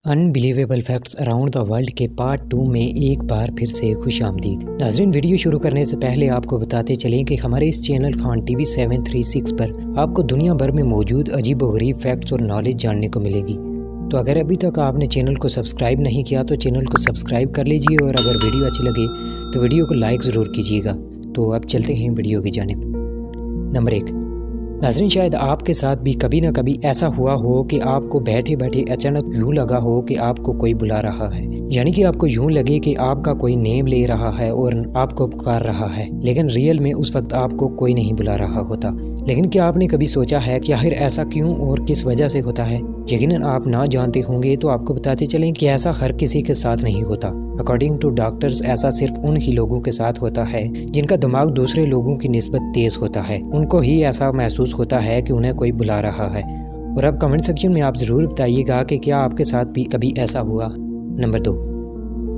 Unbelievable facts around the world के part 2 में एक बार फिर से खुश आमदीद। नाजरीन, वीडियो शुरू करने से पहले आपको बताते चलें कि हमारे इस चैनल खान टीवी 736 पर आपको दुनिया भर में मौजूद अजीब व गरीब फैक्ट्स और नॉलेज जानने को मिलेगी। तो अगर अभी तक आपने चैनल को सब्सक्राइब नहीं किया तो चैनल को सब्सक्राइब कर लीजिए और अगर वीडियो अच्छी लगे तो वीडियो को लाइक ज़रूर कीजिएगा। तो अब चलते हैं वीडियो की जानिब। नंबर 1। नाज़रीन, शायद आपके साथ भी कभी ना कभी ऐसा हुआ हो कि आपको बैठे बैठे अचानक यूँ लगा हो कि आपको कोई बुला रहा है, यानी कि आपको यूँ लगे कि आपका कोई नेम ले रहा है और आपको पुकार रहा है, लेकिन रियल में उस वक्त आपको कोई नहीं बुला रहा होता। लेकिन क्या आपने कभी सोचा है कि आखिर ऐसा क्यों और किस वजह से होता है? यकीनन आप ना जानते होंगे, तो आपको बताते चलें कि ऐसा हर किसी के साथ नहीं होता। अकॉर्डिंग टू डॉक्टर्स, ऐसा सिर्फ उन ही लोगों के साथ होता है जिनका दिमाग दूसरे लोगों की निस्बत तेज होता है। उनको ही ऐसा महसूस होता है कि उन्हें कोई बुला रहा है। और अब कमेंट सेक्शन में आप ज़रूर बताइएगा कि क्या आपके साथ भी कभी ऐसा हुआ। नंबर 2।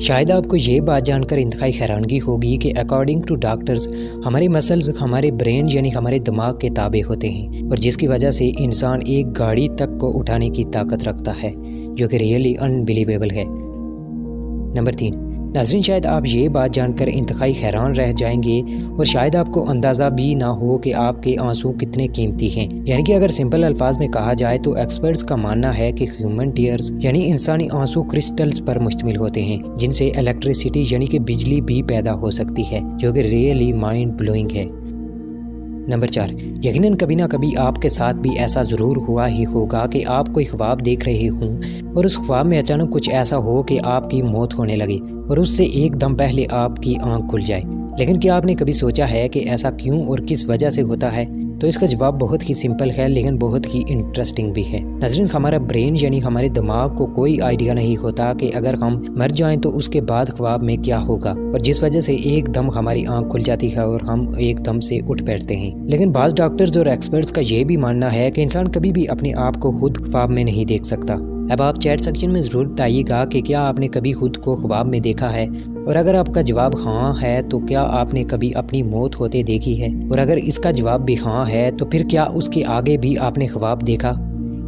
शायद आपको ये बात जानकर इंतहाई हैरानगी होगी कि अकॉर्डिंग टू डॉक्टर्स हमारे मसल्स हमारे ब्रेन यानी हमारे दिमाग के ताबे होते हैं, और जिसकी वजह से इंसान एक गाड़ी तक को उठाने की ताकत रखता है, जो कि रियली अनबिलीवेबल है। नंबर 3। नाज़रीन, शायद आप ये बात जानकर इंतहाई हैरान रह जाएंगे और शायद आपको अंदाज़ा भी ना हो कि आपके आंसू कितने कीमती हैं। यानी कि अगर सिंपल अल्फाज में कहा जाए तो एक्सपर्ट्स का मानना है कि ह्यूमन टीयर्स यानी इंसानी आंसू क्रिस्टल्स पर मुश्तमिल होते हैं, जिनसे इलेक्ट्रिसिटी यानी कि बिजली भी पैदा हो सकती है, जो कि रियली माइंड ब्लोइंग है। नंबर 4। यकीनन कभी ना कभी आपके साथ भी ऐसा ज़रूर हुआ ही होगा कि आप कोई ख्वाब देख रहे हों और उस ख्वाब में अचानक कुछ ऐसा हो कि आपकी मौत होने लगे और उससे एकदम पहले आपकी आंख खुल जाए। लेकिन क्या आपने कभी सोचा है कि ऐसा क्यों और किस वजह से होता है? तो इसका जवाब बहुत ही सिंपल है, लेकिन बहुत ही इंटरेस्टिंग भी है। नाज़रीन, हमारा ब्रेन यानी हमारे दिमाग को कोई आइडिया नहीं होता कि अगर हम मर जाएं तो उसके बाद ख्वाब में क्या होगा, और जिस वजह से एकदम हमारी आंख खुल जाती है और हम एकदम से उठ बैठते हैं। लेकिन बाज़ डॉक्टर्स और एक्सपर्ट्स का ये भी मानना है कि इंसान कभी भी अपने आप को खुद ख्वाब में नहीं देख सकता। अब आप चैट सेक्शन में ज़रूर बताइएगा कि क्या आपने कभी खुद को ख्वाब में देखा है, और अगर आपका जवाब हाँ है तो क्या आपने कभी अपनी मौत होते देखी है, और अगर इसका जवाब भी हाँ है तो फिर क्या उसके आगे भी आपने ख्वाब देखा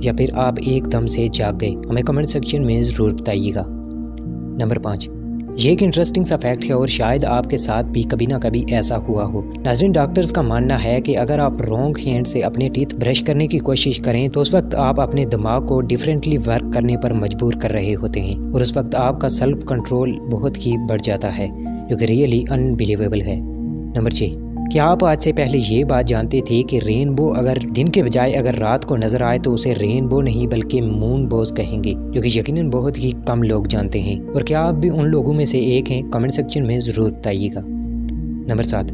या फिर आप एकदम से जाग गए? हमें कमेंट सेक्शन में ज़रूर बताइएगा। नंबर 5। ये एक इंटरेस्टिंग सा फैक्ट है और शायद आपके साथ भी कभी ना कभी ऐसा हुआ हो। नाज़रीन, डॉक्टर्स का मानना है कि अगर आप रॉन्ग हैंड से अपने टीथ ब्रश करने की कोशिश करें तो उस वक्त आप अपने दिमाग को डिफरेंटली वर्क करने पर मजबूर कर रहे होते हैं, और उस वक्त आपका सेल्फ कंट्रोल बहुत ही बढ़ जाता है, जो कि रियली अनबिलीवेबल है। नंबर 6। क्या आप आज से पहले ये बात जानते थे कि रेनबो अगर दिन के बजाय अगर रात को नजर आए तो उसे रेनबो नहीं बल्कि मून बोज कहेंगे, जो कि यकीनन बहुत ही कम लोग जानते हैं? और क्या आप भी उन लोगों में से एक हैं? कमेंट सेक्शन में ज़रूर बताइएगा। नंबर 7।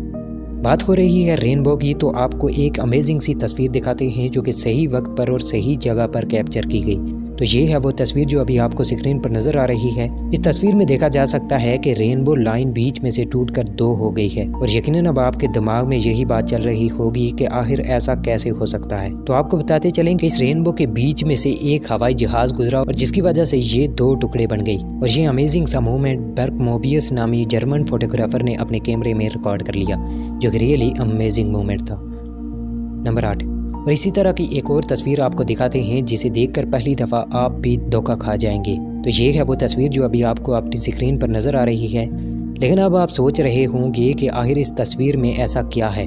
बात हो रही है रेनबो की, तो आपको एक अमेजिंग सी तस्वीर दिखाते हैं जो कि सही वक्त पर और सही जगह पर कैप्चर की गई। तो ये है वो तस्वीर जो अभी आपको स्क्रीन पर नजर आ रही है। इस तस्वीर में देखा जा सकता है कि रेनबो लाइन बीच में से टूटकर 2 हो गई है, और यकीनन अब आपके दिमाग में यही बात चल रही होगी कि आखिर ऐसा कैसे हो सकता है। तो आपको बताते चलें कि इस रेनबो के बीच में से एक हवाई जहाज गुजरा और जिसकी वजह से ये 2 टुकड़े बन गई, और ये अमेजिंग सा मूवमेंट बर्क मोबियस नामी जर्मन फोटोग्राफर ने अपने कैमरे में रिकॉर्ड कर लिया, जो कि रियली अमेजिंग मूवमेंट था। नंबर 8। और इसी तरह की एक और तस्वीर आपको दिखाते हैं जिसे देखकर पहली दफ़ा आप भी धोखा खा जाएंगे। तो ये है वो तस्वीर जो अभी आपको अपनी स्क्रीन पर नज़र आ रही है। लेकिन अब आप सोच रहे होंगे कि आखिर इस तस्वीर में ऐसा क्या है।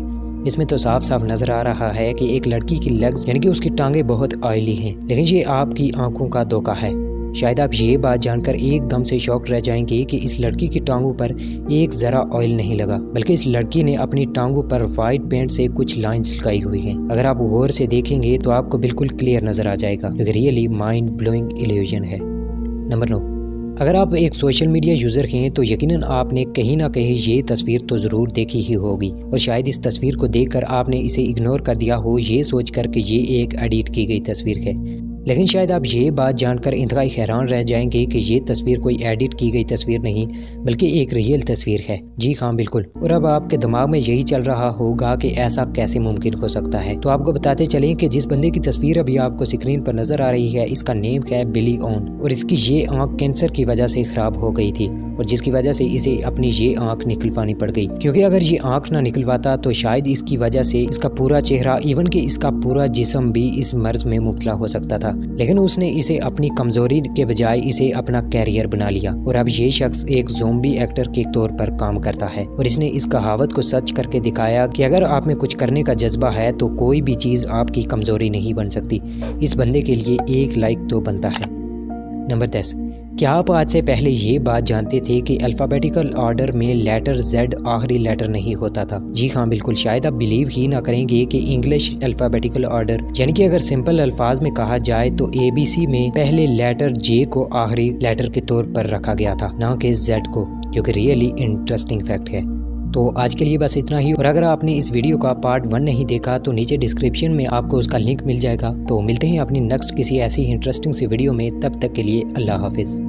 इसमें तो साफ साफ नज़र आ रहा है कि एक लड़की की लेग्स यानी कि उसकी टांगें बहुत ऑयली हैं, लेकिन ये आपकी आंखों का धोखा है। शायद आप ये बात जानकर एकदम से शॉक्ड रह जाएंगे कि इस लड़की की टांगों पर एक ज़रा ऑयल नहीं लगा, बल्कि इस लड़की ने अपनी टांगों पर वाइट पेंट से कुछ लाइंस लगाई हुई हैं। अगर आप गौर से देखेंगे तो आपको बिल्कुल क्लियर नज़र आ जाएगा, जो कि रियली माइंड ब्लोइंग इल्यूजन है। नंबर 9। अगर आप एक सोशल मीडिया यूज़र हैं तो यकीनन आपने कहीं ना कहीं ये तस्वीर तो ज़रूर देखी ही होगी, और शायद इस तस्वीर को देखकर आपने इसे इग्नोर कर दिया हो, ये सोचकर कि ये एक एडिट की गई तस्वीर है। लेकिन शायद आप ये बात जानकर इंतहाई हैरान रह जाएंगे कि ये तस्वीर कोई एडिट की गई तस्वीर नहीं बल्कि एक रियल तस्वीर है। जी हाँ, बिल्कुल। और अब आपके दिमाग में यही चल रहा होगा कि ऐसा कैसे मुमकिन हो सकता है। तो आपको बताते चलें कि जिस बंदे की तस्वीर अभी आपको स्क्रीन पर नजर आ रही है, इसका नेम है बिली ऑन, और इसकी ये आंख कैंसर की वजह से ख़राब हो गई थी। और जिसकी वजह से इसे अपनी ये आंख निकलवानी पड़ गई, क्योंकि अगर ये आंख ना निकलवाता तो शायद इसकी वजह से इसका पूरा चेहरा इवन कि इसका पूरा जिस्म भी इस मर्ज में मुब्तला हो सकता था। लेकिन उसने इसे अपनी कमजोरी के बजाय इसे अपना कैरियर बना लिया और अब ये शख्स एक ज़ोंबी एक्टर के तौर पर काम करता है और इसने इस कहावत को सच करके दिखाया कि अगर आप में कुछ करने का जज्बा है तो कोई भी चीज़ आपकी कमजोरी नहीं बन सकती। इस बंदे के लिए एक लाइक तो बनता है। नंबर 10, क्या आप आज से पहले ये बात जानते थे कि अल्फ़ाबेटिकल ऑर्डर में लेटर Z आखिरी लेटर नहीं होता था? जी हाँ, बिल्कुल। शायद आप बिलीव ही ना करेंगे कि इंग्लिश अल्फ़ाबेटिकल ऑर्डर यानी कि अगर सिंपल अल्फाज में कहा जाए तो ABC में पहले लेटर J को आखिरी लेटर के तौर पर रखा गया था, ना कि Z को, जो कि रियली इंटरेस्टिंग फैक्ट है। तो आज के लिए बस इतना ही, और अगर आपने इस वीडियो का पार्ट 1 नहीं देखा तो नीचे डिस्क्रिप्शन में आपको उसका लिंक मिल जाएगा। तो मिलते हैं अपनी नेक्स्ट किसी ऐसी इंटरेस्टिंग सी वीडियो में, तब तक के लिए अल्लाह हाफिज़।